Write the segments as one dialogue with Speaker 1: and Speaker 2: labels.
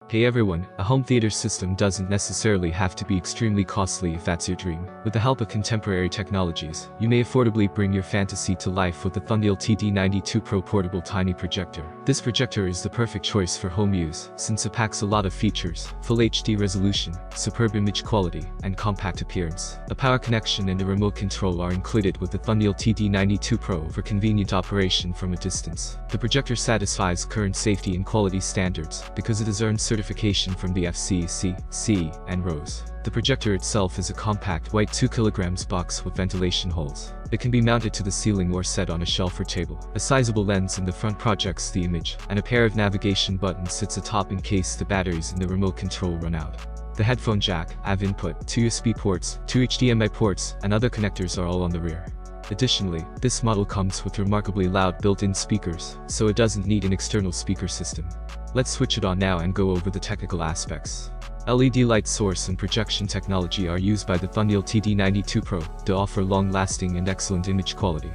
Speaker 1: Hey everyone, a home theater system doesn't necessarily have to be extremely costly if that's your dream. With the help of contemporary technologies, you may affordably bring your fantasy to life with the ThundeaL TD92 Pro portable tiny projector. This projector is the perfect choice for home use, since it packs a lot of features: full HD resolution, superb image quality, and compact appearance. A power connection and a remote control are included with the ThundeaL TD92 Pro for convenient operation from a distance. The projector satisfies current safety and quality standards because it has earned certification from the FCC, CE, and RoHS. The projector itself is a compact white 2 kg box with ventilation holes. It can be mounted to the ceiling or set on a shelf or table. A sizable lens in the front projects the image, and a pair of navigation buttons sits atop in case the batteries in the remote control run out. The headphone jack, AV input, 2 USB ports, 2 HDMI ports, and other connectors are all on the rear. Additionally, this model comes with remarkably loud built-in speakers, so it doesn't need an external speaker system. Let's switch it on now and go over the technical aspects. LED light source and projection technology are used by the ThundeaL TD92 Pro to offer long-lasting and excellent image quality.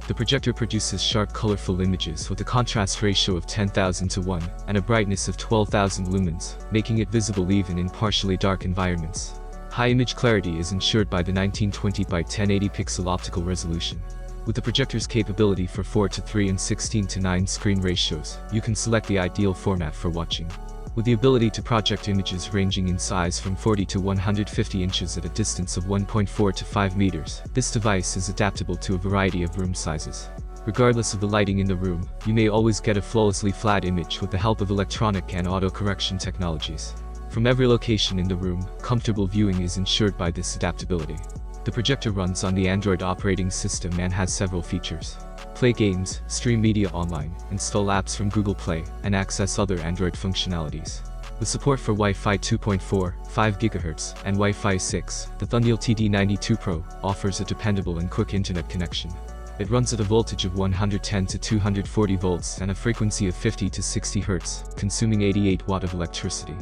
Speaker 1: The projector produces sharp, colorful images with a contrast ratio of 10,000 to 1 and a brightness of 12,000 lumens, making it visible even in partially dark environments. High image clarity is ensured by the 1920 by 1080 pixel optical resolution. With the projector's capability for 4:3 and 16:9 screen ratios, you can select the ideal format for watching. With the ability to project images ranging in size from 40 to 150 inches at a distance of 1.4 to 5 meters, this device is adaptable to a variety of room sizes. Regardless of the lighting in the room, you may always get a flawlessly flat image with the help of electronic and auto-correction technologies. From every location in the room, comfortable viewing is ensured by this adaptability. The projector runs on the Android operating system and has several features. Play games, stream media online, install apps from Google Play, and access other Android functionalities. With support for Wi-Fi 2.4, 5 GHz, and Wi-Fi 6, the ThundeaL TD92 Pro offers a dependable and quick internet connection. It runs at a voltage of 110 to 240 volts and a frequency of 50 to 60 Hz, consuming 88 watt of electricity.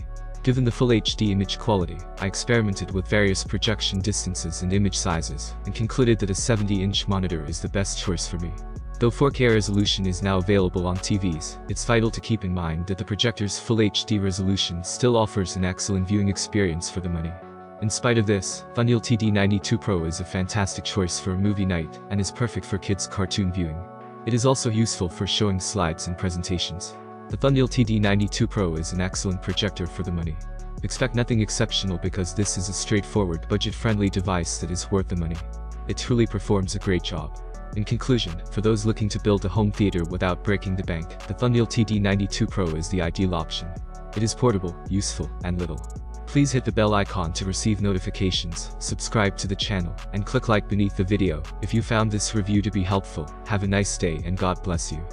Speaker 1: Given the full HD image quality, I experimented with various projection distances and image sizes, and concluded that a 70-inch monitor is the best choice for me. Though 4K resolution is now available on TVs, it's vital to keep in mind that the projector's full HD resolution still offers an excellent viewing experience for the money. In spite of this, ThundeaL TD92 Pro is a fantastic choice for a movie night, and is perfect for kids' cartoon viewing. It is also useful for showing slides and presentations. The ThundeaL TD92 Pro is an excellent projector for the money. Expect nothing exceptional because this is a straightforward, budget-friendly device that is worth the money. It truly performs a great job. In conclusion, for those looking to build a home theater without breaking the bank, the ThundeaL TD92 Pro is the ideal option. It is portable, useful, and little. Please hit the bell icon to receive notifications, subscribe to the channel, and click like beneath the video if you found this review to be helpful. Have a nice day and God bless you.